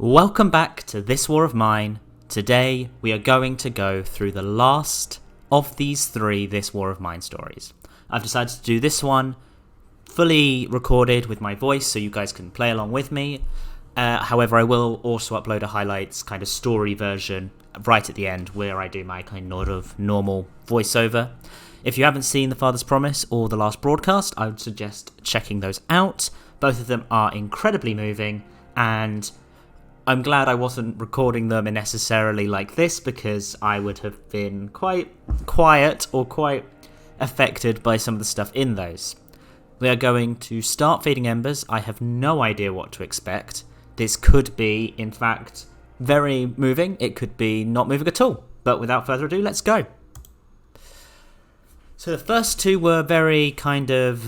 Welcome back to This War of Mine. Today we are going to go through the last of these three This War of Mine stories. I've decided to do this one fully recorded with my voice so you guys can play along with me. However, I will also upload a highlights kind of story version right at the end where I do my kind of normal voiceover. If you haven't seen The Father's Promise or The Last Broadcast, I would suggest checking those out. Both of them are incredibly moving, and I'm glad I wasn't recording them necessarily like this, because I would have been quite quiet or quite affected by some of the stuff in those. We are going to start Fading Embers. I have no idea what to expect. This could be, in fact, very moving. It could be not moving at all. But without further ado, let's go. So the first two were very kind of,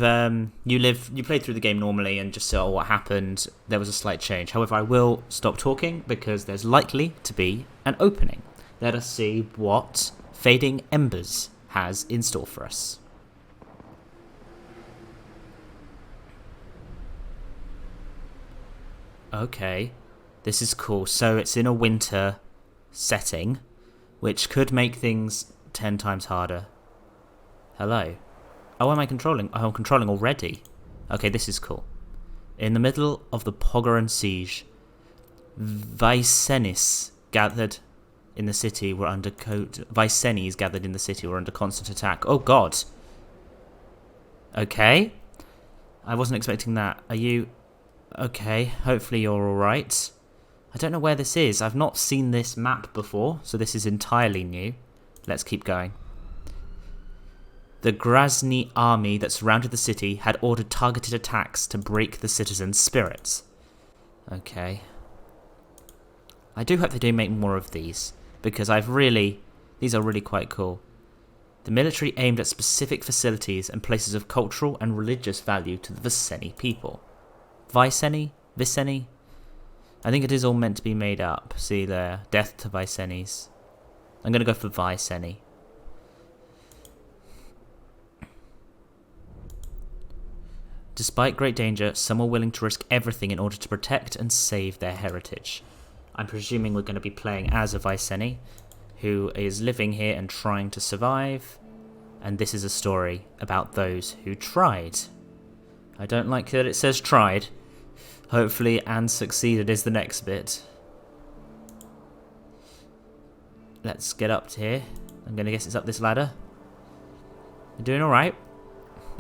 you played through the game normally and just saw what happened. There was a slight change. However, I will stop talking because there's likely to be an opening. Let us see what Fading Embers has in store for us. Okay, this is cool. So it's in a winter setting, which could make things 10 times harder. Hello. Oh, am I controlling? Oh, I'm controlling already. Okay, this is cool. In the middle of the Pogoran siege, Vicennes gathered in the city were under Vicennes gathered in the city were under constant attack. Oh God. Okay. I wasn't expecting that. Are you okay? Hopefully you're all right. I don't know where this is. I've not seen this map before, so this is entirely new. Let's keep going. The Grozny army that surrounded the city had ordered targeted attacks to break the citizens' spirits. Okay. I do hope they do make more of these, because these are really quite cool. The military aimed at specific facilities and places of cultural and religious value to the Vicennes people. Vicennes? I think it is all meant to be made up. See there, death to Vicennes. I'm going to go for Vicennes. Despite great danger, some were willing to risk everything in order to protect and save their heritage. I'm presuming we're going to be playing as a Vicennes, who is living here and trying to survive. And this is a story about those who tried. I don't like that it says tried. Hopefully and succeeded is the next bit. Let's get up to here. I'm going to guess it's up this ladder. You're doing alright.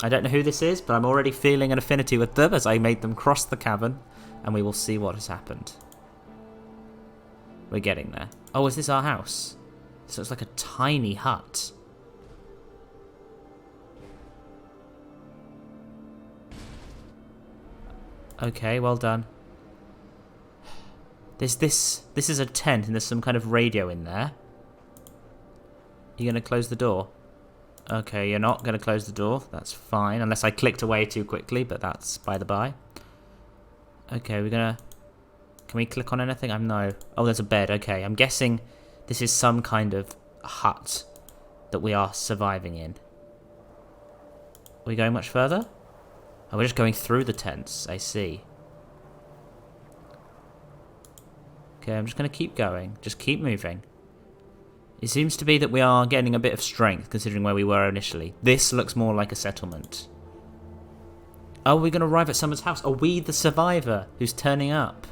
I don't know who this is, but I'm already feeling an affinity with them as I made them cross the cavern, and we will see what has happened. We're getting there. Oh, is this our house? This looks like a tiny hut. Okay, well done. This is a tent, and there's some kind of radio in there. You gonna close the door? Okay, you're not going to close the door. That's fine, unless I clicked away too quickly, but that's by the by. Okay, can we click on anything? No. Oh, there's a bed. Okay, I'm guessing this is some kind of hut that we are surviving in. Are we going much further? Oh, we're just going through the tents. I see. Okay, I'm just going to keep going. Just keep moving. It seems to be that we are getting a bit of strength, considering where we were initially. This looks more like a settlement. Oh, we're going to arrive at someone's house. Are we the survivor who's turning up?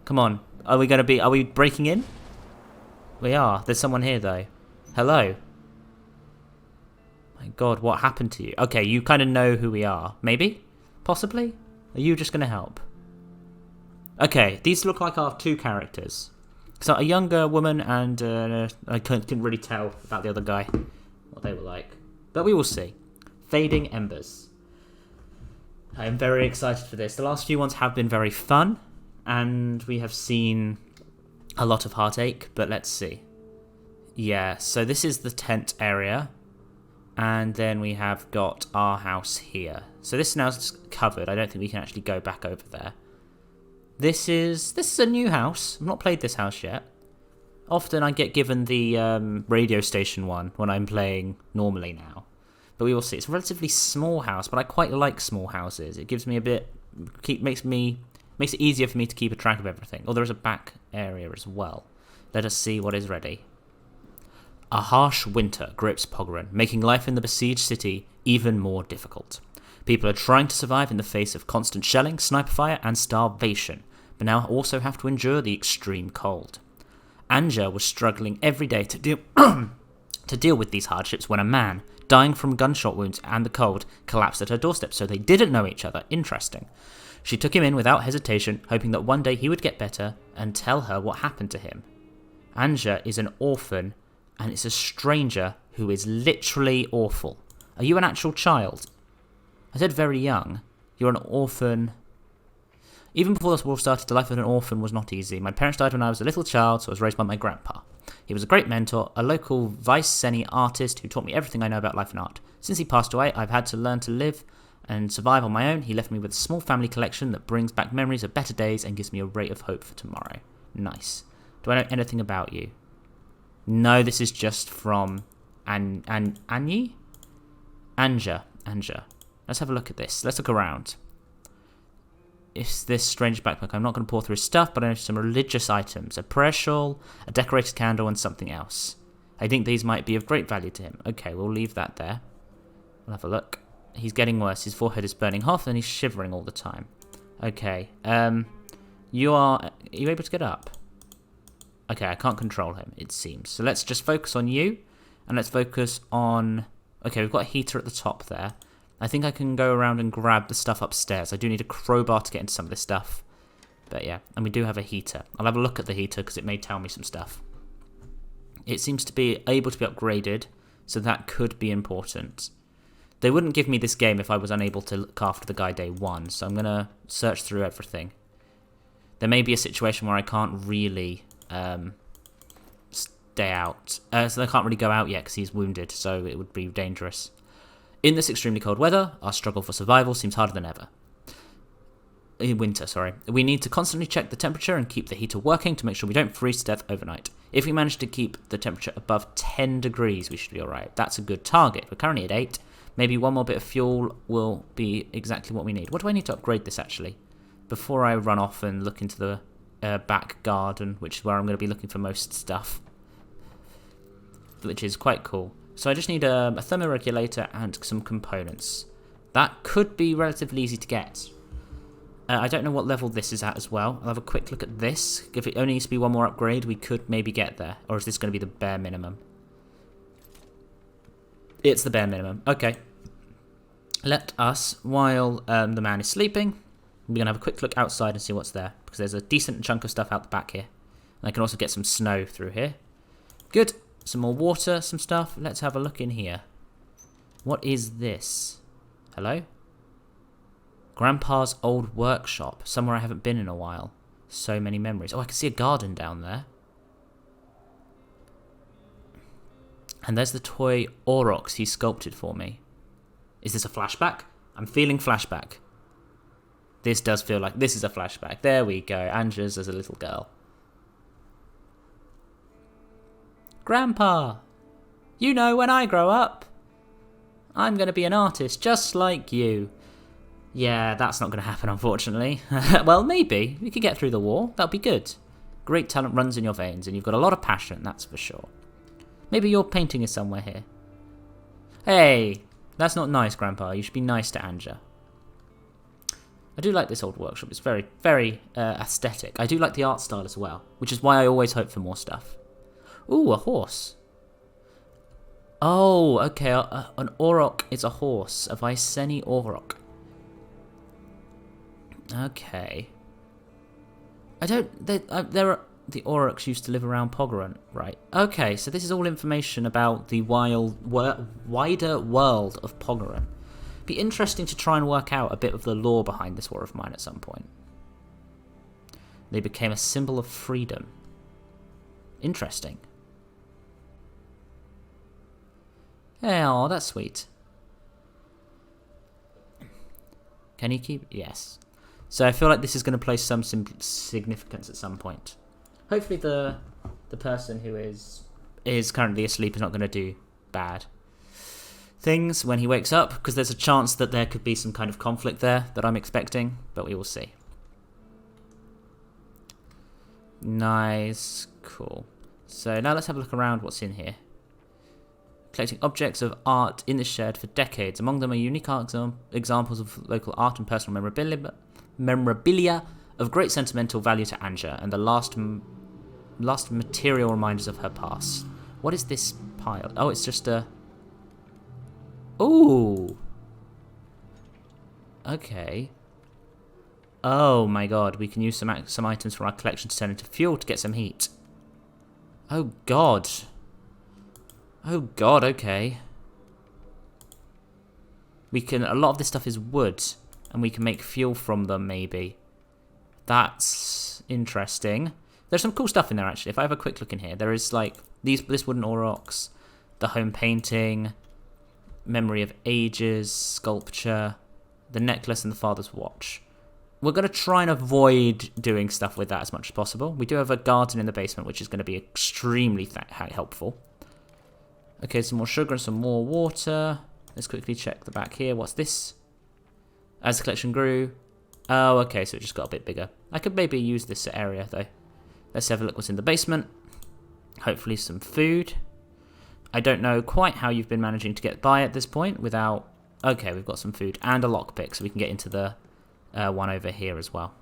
Come on. Are we breaking in? We are. There's someone here, though. Hello. My God, what happened to you? Okay, you kind of know who we are. Maybe? Possibly? Are you just going to help? Okay, these look like our two characters. So a younger woman and I couldn't really tell about the other guy, what they were like. But we will see. Fading Embers. I am very excited for this. The last few ones have been very fun, and we have seen a lot of heartache, but let's see. Yeah, so this is the tent area, and then we have got our house here. So this now is covered. I don't think we can actually go back over there. This is a new house. I've not played this house yet. Often I get given the radio station one when I'm playing normally now. but we will see. It's a relatively small house, but I quite like small houses. It gives me a bit, makes it easier for me to keep a track of everything. Oh, there is a back area as well. Let us see what is ready. A harsh winter grips Pogren, making life in the besieged city even more difficult. People are trying to survive in the face of constant shelling, sniper fire, and starvation, but now also have to endure the extreme cold. Anja was struggling every day to deal with these hardships when a man, dying from gunshot wounds and the cold, collapsed at her doorstep, so they didn't know each other. Interesting. She took him in without hesitation, hoping that one day he would get better and tell her what happened to him. Anja is an orphan, and it's a stranger who is literally awful. Are you an actual child? I said very young. You're an orphan. Even before this war started, the life of an orphan was not easy. My parents died when I was a little child, so I was raised by my grandpa. He was a great mentor, a local Viceni artist who taught me everything I know about life and art. Since he passed away, I've had to learn to live and survive on my own. He left me with a small family collection that brings back memories of better days and gives me a ray of hope for tomorrow. Nice. Do I know anything about you? No, this is just from Anja. Let's have a look at this. Let's look around. It's this strange backpack. I'm not going to pour through his stuff, but I noticed some religious items. A prayer shawl, a decorated candle, and something else. I think these might be of great value to him. Okay, we'll leave that there. We'll have a look. He's getting worse. His forehead is burning hot, and he's shivering all the time. Okay. Are you able to get up? Okay, I can't control him, it seems. So let's just focus on you, and let's focus on... Okay, we've got a heater at the top there. I think I can go around and grab the stuff upstairs. I do need a crowbar to get into some of this stuff. But yeah, and we do have a heater. I'll have a look at the heater because it may tell me some stuff. It seems to be able to be upgraded, so that could be important. They wouldn't give me this game if I was unable to look after the guy day one, so I'm going to search through everything. There may be a situation where I can't really stay out. So I can't really go out yet because he's wounded, so it would be dangerous. In this extremely cold weather, our struggle for survival seems harder than ever. In winter, sorry. We need to constantly check the temperature and keep the heater working to make sure we don't freeze to death overnight. If we manage to keep the temperature above 10 degrees, we should be alright. That's a good target. We're currently at 8. Maybe one more bit of fuel will be exactly what we need. What do I need to upgrade this, actually? Before I run off and look into the back garden, which is where I'm going to be looking for most stuff. Which is quite cool. So I just need a thermoregulator and some components. That could be relatively easy to get. I don't know what level this is at as well. I'll have a quick look at this. If it only needs to be one more upgrade, we could maybe get there. Or is this going to be the bare minimum? It's the bare minimum. Okay. Let us, while the man is sleeping, we're going to have a quick look outside and see what's there. Because there's a decent chunk of stuff out the back here. And I can also get some snow through here. Good. Some more water, some stuff. Let's have a look in here. What is this? Hello? Grandpa's old workshop. Somewhere I haven't been in a while. So many memories. Oh, I can see a garden down there. And there's the toy aurochs he sculpted for me. Is this a flashback? I'm feeling flashback. This does feel like this is a flashback. There we go. Anja's as a little girl. Grandpa, you know, when I grow up, I'm going to be an artist just like you. Yeah, that's not going to happen, unfortunately. Well, maybe. We could get through the war. That'll be good. Great talent runs in your veins, and you've got a lot of passion, that's for sure. Maybe your painting is somewhere here. Hey, that's not nice, Grandpa. You should be nice to Anja. I do like this old workshop. It's very, very aesthetic. I do like the art style as well, which is why I always hope for more stuff. Ooh, a horse. Oh, okay. An auroch is a horse. A Viceni auroch. Okay. I don't... there are... The aurochs used to live around Pogren, right? Okay, so this is all information about the wider world of Pogren. Be interesting to try and work out a bit of the lore behind this war of mine at some point. They became a symbol of freedom. Interesting. Oh, that's sweet. Can he keep... Yes. So I feel like this is going to play some significance at some point. Hopefully the person who is currently asleep is not going to do bad. things when he wakes up, because there's a chance that there could be some kind of conflict there that I'm expecting, but we will see. Nice, cool. So now let's have a look around what's in here. Collecting objects of art in the shed for decades. Among them are unique examples of local art and personal memorabilia of great sentimental value to Anja, and the last material reminders of her past. What is this pile? Oh, it's just a... Ooh! Okay. Oh my god, we can use some items from our collection to turn into fuel to get some heat. Oh god. Oh god, okay. We can... A lot of this stuff is wood, and we can make fuel from them, maybe. That's interesting. There's some cool stuff in there, actually. If I have a quick look in here, there is, like, this wooden aurochs, the home painting, memory of ages, sculpture, the necklace, and the father's watch. We're going to try and avoid doing stuff with that as much as possible. We do have a garden in the basement, which is going to be extremely helpful. Okay, some more sugar and some more water. Let's quickly check the back here. What's this? As the collection grew. Oh, okay, so it just got a bit bigger. I could maybe use this area, though. Let's have a look what's in the basement. Hopefully some food. I don't know quite how you've been managing to get by at this point without... Okay, we've got some food and a lockpick, so we can get into the one over here as well.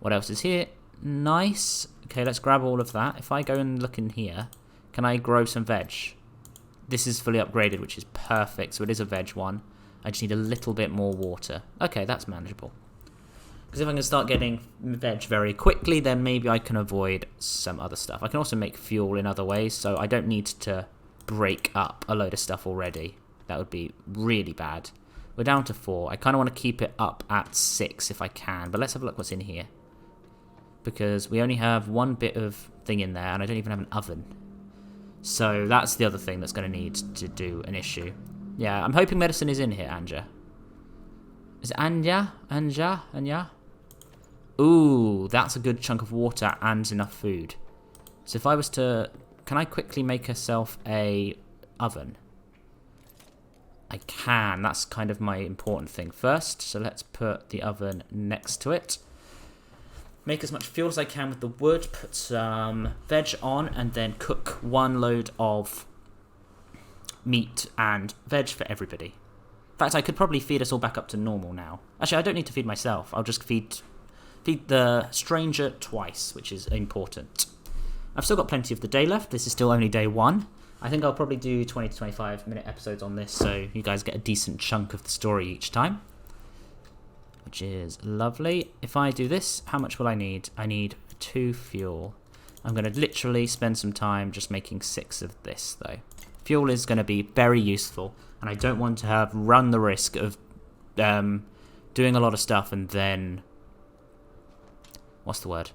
What else is here? Nice. Okay, let's grab all of that. If I go and look in here, can I grow some veg? This is fully upgraded, which is perfect, so it is a veg one. I just need a little bit more water. Okay, that's manageable. Because if I can start getting veg very quickly, then maybe I can avoid some other stuff. I can also make fuel in other ways, so I don't need to break up a load of stuff already. That would be really bad. We're down to 4. I kind of want to keep it up at 6 if I can, but let's have a look what's in here. Because we only have one bit of thing in there, and I don't even have an oven. So that's the other thing that's going to need to do an issue. Yeah, I'm hoping medicine is in here, Anja. Is it Anja? Anja? Ooh, that's a good chunk of water and enough food. So if I was to... Can I quickly make herself a oven? I can. That's kind of my important thing first. So let's put the oven next to it. Make as much fuel as I can with the wood. Put some veg on and then cook one load of meat and veg for everybody. In fact, I could probably feed us all back up to normal now. Actually, I don't need to feed myself. I'll just feed the stranger twice, which is important. I've still got plenty of the day left. This is still only day 1. I think I'll probably do 20 to 25 minute episodes on this, so you guys get a decent chunk of the story each time, which is lovely. If I do this, how much will I need? I need 2 fuel. I'm going to literally spend some time just making 6 of this, though. Fuel is going to be very useful, and I don't want to have run the risk of doing a lot of stuff and then... What's the word?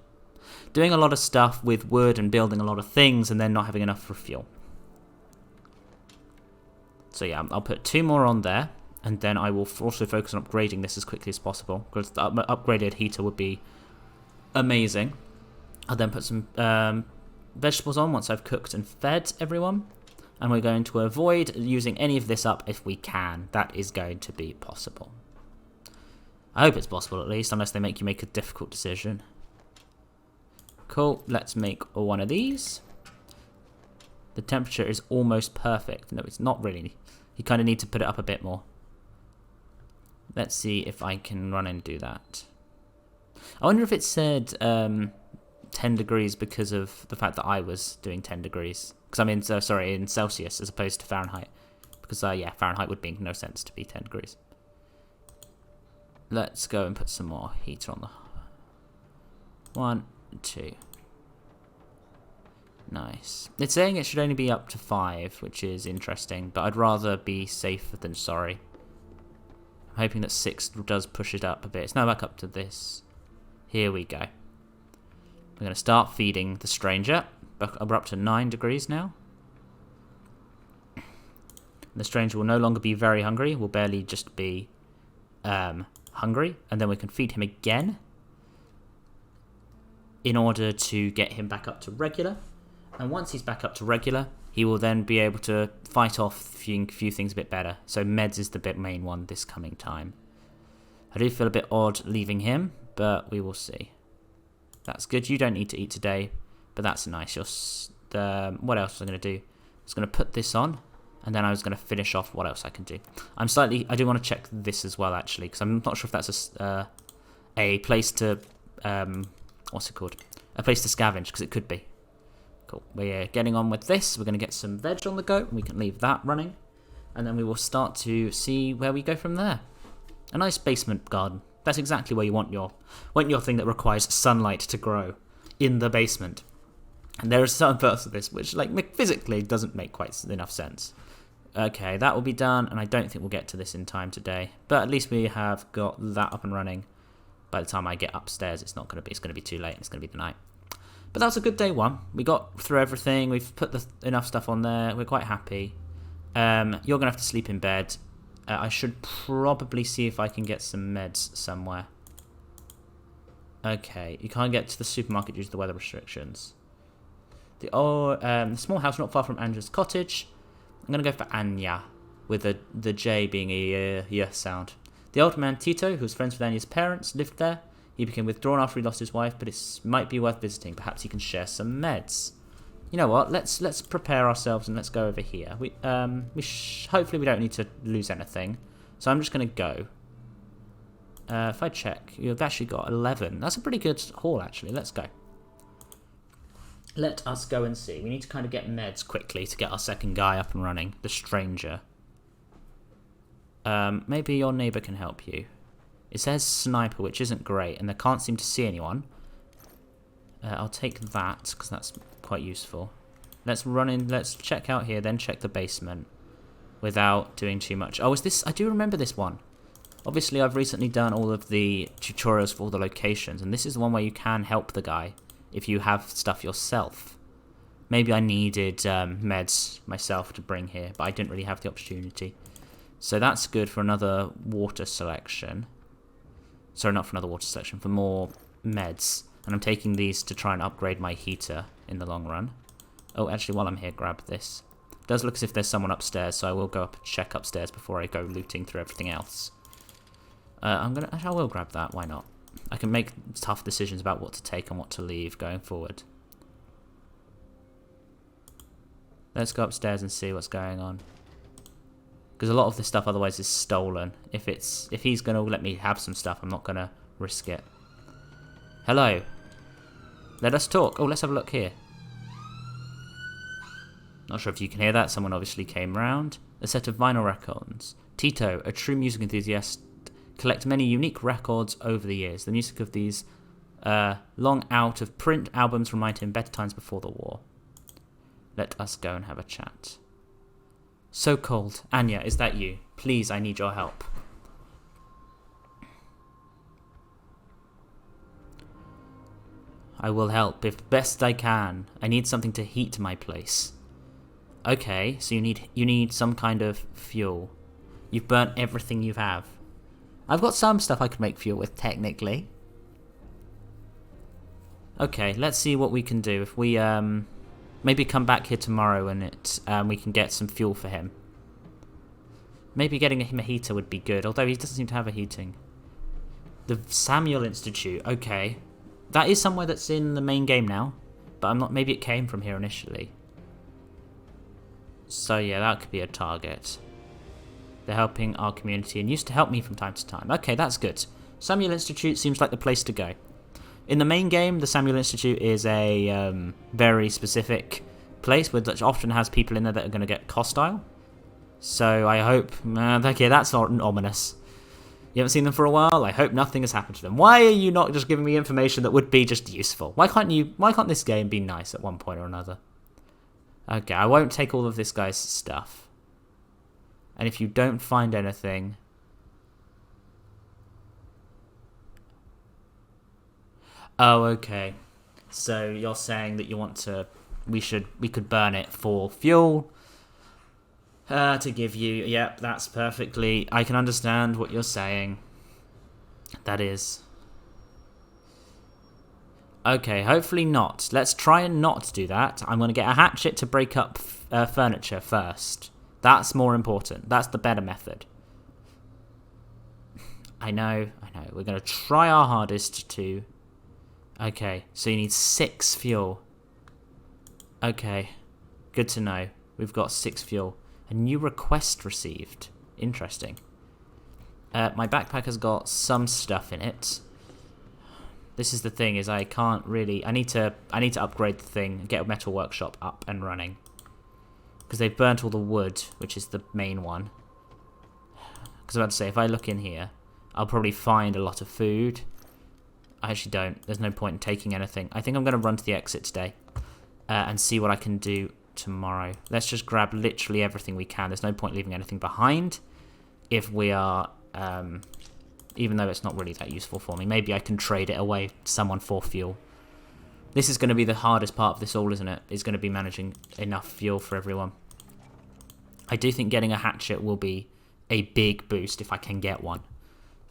Doing a lot of stuff with wood and building a lot of things and then not having enough for fuel. So yeah, I'll put 2 more on there, and then I will also focus on upgrading this as quickly as possible, because the upgraded heater would be amazing. I'll then put some vegetables on once I've cooked and fed everyone, and we're going to avoid using any of this up if we can. That is going to be possible. I hope it's possible, at least, unless they make you make a difficult decision. Cool, let's make one of these. The temperature is almost perfect. No, it's not really. You kind of need to put it up a bit more. Let's see if I can run and do that. I wonder if it said 10 degrees because of the fact that I was doing 10 degrees. Because I'm in, in Celsius as opposed to Fahrenheit. Because, yeah, Fahrenheit would make no sense to be 10 degrees. Let's go and put some more heater on the... 1, 2. Nice. It's saying it should only be up to 5, which is interesting, but I'd rather be safe than sorry. I'm hoping that 6 does push it up a bit. It's now back up to this. Here we go. We're going to start feeding the stranger. We're up to 9 degrees now. The stranger will no longer be very hungry. Will barely just be hungry. And then we can feed him again in order to get him back up to regular. And once he's back up to regular, he will then be able to fight off a few things a bit better. So meds is the main one this coming time. I do feel a bit odd leaving him, but we will see. That's good. You don't need to eat today, but that's nice. What else was I going to do? I was going to put this on, and then I was going to finish off what else I can do. I do want to check this as well, actually, because I'm not sure if that's a place to, what's it called? A place to scavenge, because it could be. Cool. We're getting on with this. We're going to get some veg on the go, and we can leave that running, and then we will start to see where we go from there. A nice basement garden. That's exactly where you want your thing that requires sunlight to grow, in the basement. And there are some parts of this which, like, physically doesn't make quite enough sense. Okay, that will be done, and I don't think we'll get to this in time today. But at least we have got that up and running. By the time I get upstairs, it's going to be too late. It's going to be the night. But that was a good day one. We got through everything. We've put enough stuff on there. We're quite happy. You're going to have to sleep in bed. I should probably see if I can get some meds somewhere. Okay, you can't get to the supermarket due to the weather restrictions. The small house not far from Anja's cottage. I'm going to go for Anja, with the J being a y sound. The old man Tito, who was friends with Anja's parents, lived there. He became withdrawn after he lost his wife, but it might be worth visiting. Perhaps he can share some meds. You know what? Let's prepare ourselves and let's go over here. Hopefully we don't need to lose anything. So I'm just going to go. If I check, you've actually got 11. That's a pretty good haul, actually. Let's go. Let us go and see. We need to kind of get meds quickly to get our second guy up and running. The stranger. Maybe your neighbour can help you. It says sniper, which isn't great, and they can't seem to see anyone. I'll take that, because that's quite useful. Let's run in, let's check out here, then check the basement without doing too much. Oh, is this, I do remember this one. Obviously, I've recently done all of the tutorials for all the locations, and this is the one where you can help the guy if you have stuff yourself. Maybe I needed meds myself to bring here, but I didn't really have the opportunity. So that's good for another water selection. Sorry, not for another water selection, for more meds. And I'm taking these to try and upgrade my heater in the long run. Oh, actually, while I'm here, grab this. It does look as if there's someone upstairs, so I will go up and check upstairs before I go looting through everything else. I will grab that, why not? I can make tough decisions about what to take and what to leave going forward. Let's go upstairs and see what's going on. Because a lot of this stuff otherwise is stolen. If he's going to let me have some stuff, I'm not going to risk it. Hello. Let us talk. Oh, let's have a look here. Not sure if you can hear that. Someone obviously came round. A set of vinyl records. Tito, a true music enthusiast, collect many unique records over the years. The music of these long out of print albums remind him better times before the war. Let us go and have a chat. So cold. Anja, is that you? Please, I need your help. I will help, if best I can. I need something to heat my place. Okay, so you need some kind of fuel. You've burnt everything you have. I've got some stuff I could make fuel with, technically. Okay, let's see what we can do. If we maybe come back here tomorrow and we can get some fuel for him. Maybe getting him a heater would be good, although he doesn't seem to have a heating. The Samuel Institute, okay. That is somewhere that's in the main game now, but I'm not. Maybe it came from here initially. So yeah, that could be a target. They're helping our community and used to help me from time to time. Okay, that's good. Samuel Institute seems like the place to go. In the main game, the Samuel Institute is a very specific place which often has people in there that are going to get hostile. So I hope... okay, that's not ominous. You haven't seen them for a while? I hope nothing has happened to them. Why are you not just giving me information that would be just useful? Why can't this game be nice at one point or another? Okay, I won't take all of this guy's stuff. And if you don't find anything... Oh, okay. So you're saying that you want to... We could burn it for fuel. To give you... Yep, that's perfectly... I can understand what you're saying. That is... Okay, hopefully not. Let's try and not do that. I'm going to get a hatchet to break up furniture first. That's more important. That's the better method. I know. We're going to try our hardest to... Okay, so you need 6 fuel. Okay, good to know. We've got 6 fuel. A new request received. Interesting. My backpack has got some stuff in it. This is the thing, is I can't really... I need to upgrade the thing and get a metal workshop up and running. Because they've burnt all the wood, which is the main one. Because I was about to say, if I look in here, I'll probably find a lot of food. I actually don't. There's no point in taking anything. I think I'm going to run to the exit today and see what I can do tomorrow. Let's just grab literally everything we can. There's no point leaving anything behind if we are... even though it's not really that useful for me. Maybe I can trade it away to someone for fuel. This is going to be the hardest part of this all, isn't it? It's going to be managing enough fuel for everyone. I do think getting a hatchet will be a big boost if I can get one.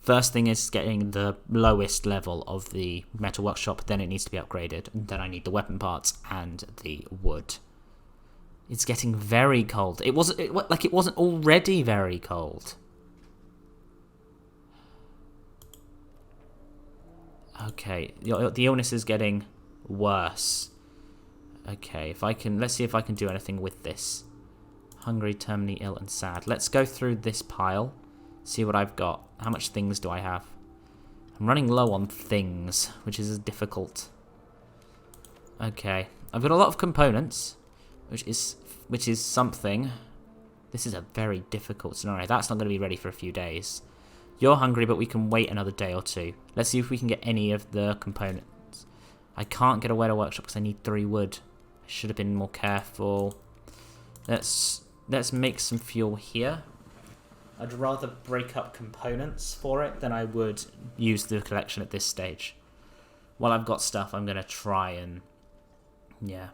First thing is getting the lowest level of the metal workshop, then it needs to be upgraded, and then I need the weapon parts and the wood. It's getting very cold. It wasn't already very cold. Okay, the illness is getting worse. Okay, let's see if I can do anything with this. Hungry, terminally ill, and sad. Let's go through this pile. See what I've got. How much things do I have? I'm running low on things, which is difficult. Okay, I've got a lot of components, which is something. This is a very difficult scenario. That's not going to be ready for a few days. You're hungry, but we can wait another day or two. Let's see if we can get any of the components. I can't get a weather workshop because I need 3 wood. I should have been more careful. Let's make some fuel here. I'd rather break up components for it than I would use the collection at this stage. While I've got stuff, I'm going to try and... yeah.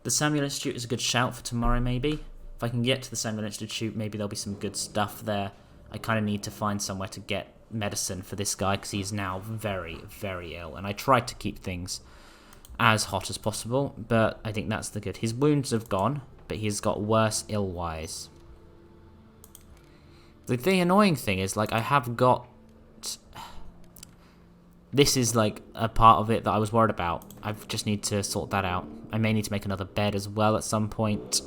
The Samuel Institute is a good shout for tomorrow, maybe. If I can get to the Samuel Institute, maybe there'll be some good stuff there. I kind of need to find somewhere to get medicine for this guy because he's now very, very ill. And I tried to keep things as hot as possible, but I think that's the good. His wounds have gone, but he's got worse ill-wise. The annoying thing is, like, I have got... This is, like, a part of it that I was worried about. I just need to sort that out. I may need to make another bed as well at some point.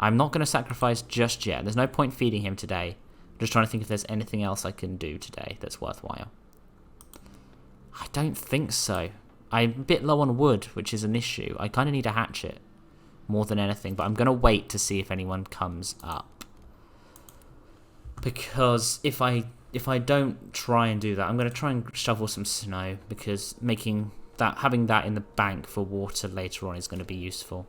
I'm not going to sacrifice just yet. There's no point feeding him today. I'm just trying to think if there's anything else I can do today that's worthwhile. I don't think so. I'm a bit low on wood, which is an issue. I kind of need a hatchet more than anything, but I'm going to wait to see if anyone comes up. Because if I don't try and do that, I'm going to try and shovel some snow, because having that in the bank for water later on is going to be useful.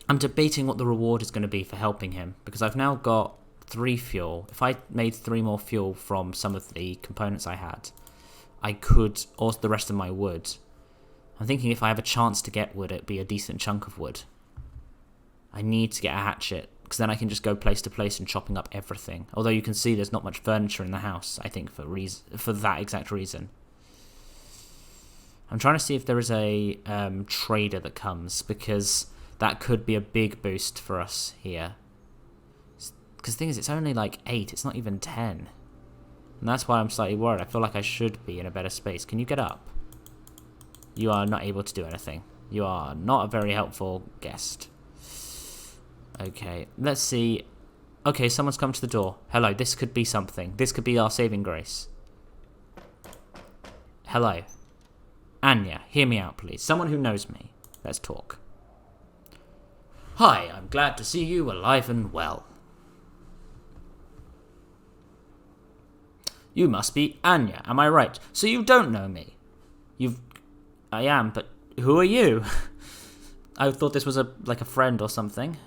I'm debating what the reward is going to be for helping him, because I've now got 3 fuel. If I made 3 more fuel from some of the components I had, I could, or the rest of my wood. I'm thinking if I have a chance to get wood, it'd be a decent chunk of wood. I need to get a hatchet, because then I can just go place to place and chopping up everything. Although you can see there's not much furniture in the house, I think, for that exact reason. I'm trying to see if there is a trader that comes, because that could be a big boost for us here. Because the thing is, it's only like 8, it's not even 10. And that's why I'm slightly worried. I feel like I should be in a better space. Can you get up? You are not able to do anything. You are not a very helpful guest. Okay, let's see. Okay, someone's come to the door. Hello, this could be something. This could be our saving grace. Hello. Anja, hear me out, please. Someone who knows me. Let's talk. Hi, I'm glad to see you alive and well. You must be Anja, am I right? So you don't know me? I am, but who are you? I thought this was like a friend or something.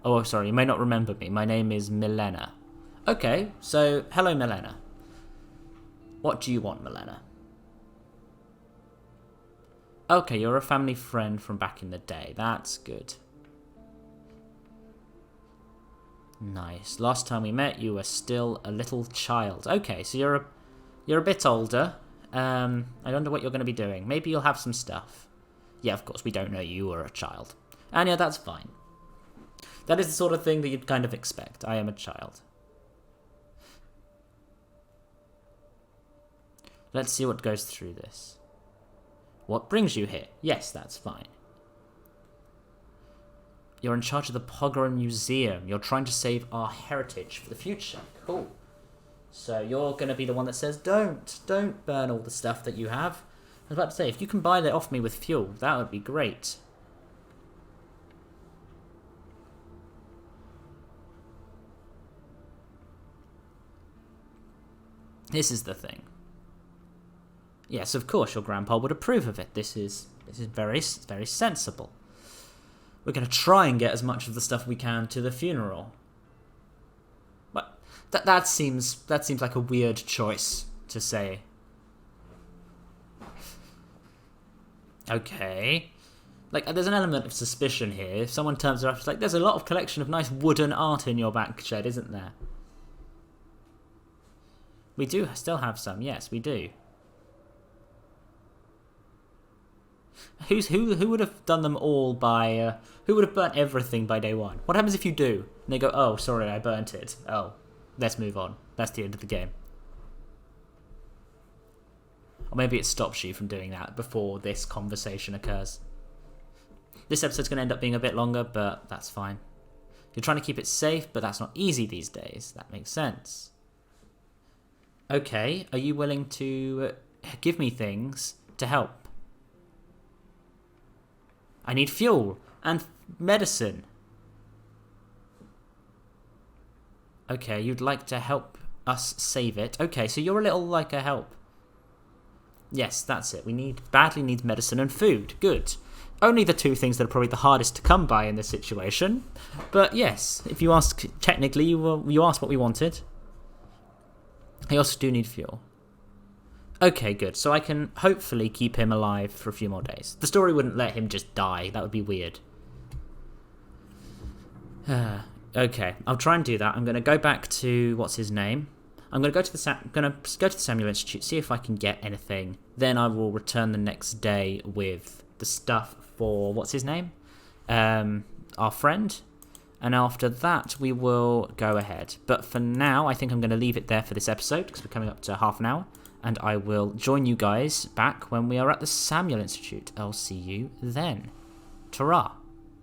Oh, sorry, you may not remember me. My name is Milena. Okay, so hello, Milena. What do you want, Milena? Okay, you're a family friend from back in the day. That's good. Nice. Last time we met, you were still a little child. Okay, so you're a bit older. I wonder what you're going to be doing. Maybe you'll have some stuff. Yeah, of course, we don't know you were a child. Anja, that's fine. That is the sort of thing that you'd kind of expect. I am a child. Let's see what goes through this. What brings you here? Yes, that's fine. You're in charge of the Pogrom Museum. You're trying to save our heritage for the future. Cool. So you're going to be the one that says, don't burn all the stuff that you have. I was about to say, if you can buy that off me with fuel, that would be great. This is the thing. Yes, of course, your grandpa would approve of it. This is very, very sensible. We're going to try and get as much of the stuff we can to the funeral. But that seems like a weird choice to say. Okay. Like, there's an element of suspicion here. If someone turns around, it's like, there's a lot of collection of nice wooden art in your back shed, isn't there? We do still have some, yes, we do. Who would have done them all by... who would have burnt everything by day one? What happens if you do? And they go, oh, sorry, I burnt it. Oh, let's move on. That's the end of the game. Or maybe it stops you from doing that before this conversation occurs. This episode's going to end up being a bit longer, but that's fine. You're trying to keep it safe, but that's not easy these days. That makes sense. Okay, are you willing to give me things to help? I need fuel and medicine. Okay, you'd like to help us save it. Okay, so you're a little like a help. Yes, that's it. We badly need medicine and food. Good. Only the two things that are probably the hardest to come by in this situation. But yes, if you ask, technically, you asked what we wanted. I also do need fuel. Okay, good. So I can hopefully keep him alive for a few more days. The story wouldn't let him just die. That would be weird. Okay, I'll try and do that. I'm going to go back to what's his name. I'm going to go to the Samuel Institute, see if I can get anything. Then I will return the next day with the stuff for what's his name, our friend. And after that, we will go ahead. But for now, I think I'm going to leave it there for this episode because we're coming up to half an hour. And I will join you guys back when we are at the Samuel Institute. I'll see you then. Ta-ra.